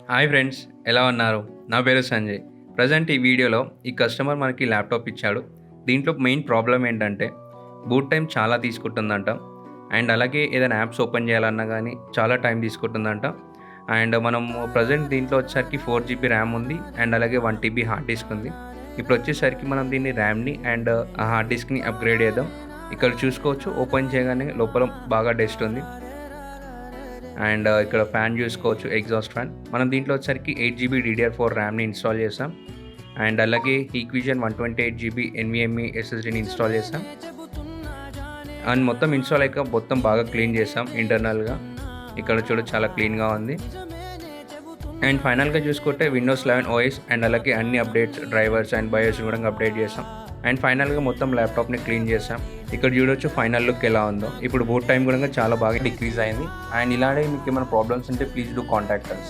Hi friends, ఎలా ఉన్నారు? నా పేరు సంజయ్. ప్రజెంట్ ఈ వీడియోలో ఈ కస్టమర్ మనకి ల్యాప్‌టాప్ ఇచ్చాడు. దీంట్లో మెయిన్ ప్రాబ్లమ్ ఏంటంటే బూట్ టైమ్ చాలా తీసుకుంటుందంట. అండ్ అలాగే ఏదైనా యాప్స్ ఓపెన్ చేయాలన్నా గానీ చాలా టైం తీసుకుంటుందంట. అండ్ మనము ప్రజెంట్ దీంట్లో వచ్చేసరికి 4 జీబీ ర్యామ్ ఉంది. అండ్ అలాగే 1 టీబీ హార్డ్ డిస్క్ ఉంది. ఇప్పుడొచ్చేసరికి మనం దీన్ని ర్యామ్‌ని అండ్ ఆ హార్డ్ డిస్క్‌ని అప్‌గ్రేడ్ చేద్దాం. ఇక్కడ చూసుకోవచ్చు, ఓపెన్ చేయగానే లోపల బాగా డస్ట్ ఉంది. అండ్ ఇక్కడ ఫ్యాన్ చూసుకోవచ్చు, ఎగ్జాస్ట్ ఫ్యాన్. మనం దీంట్లో వచ్చేసరికి 8 జీబీ DDR4 ర్యామ్‌ని ఇన్‌స్టాల్ చేసాం. అండ్ అలాగే హీక్విజన్ 128 జీబీ ఎన్‌విఎంఈ ఎస్ఎస్‌డీని ఇన్‌స్టాల్ చేసాం. అండ్ మొత్తం ఇన్‌స్టాల్ అయ్యాక మొత్తం బాగా క్లీన్ చేసాం ఇంటర్నల్‌గా. ఇక్కడ చాలా క్లీన్‌గా ఉంది. అండ్ ఫైనల్‌గా చూసుకుంటే విండోస్ 11 ఓఎస్ అండ్ అలాగే అన్ని అప్డేట్స్, డ్రైవర్స్ అండ్ బయోస్ కూడా అప్డేట్ చేసాం. అండ్ ఫైనల్‌గా మొత్తం ల్యాప్‌టాప్‌ని క్లీన్ చేసాం. ఇక్కడ చూడొచ్చు ఫైనల్ లుక్ ఎలా ఉందో. ఇప్పుడు బూట్ టైమ్ కూడా చాలా బాగా డిక్రీజ్ అయింది. అండ్ ఇలానే మీకు ఏమైనా ప్రాబ్లమ్స్ ఉంటే ప్లీజ్ డూ కాంటాక్ట్ us.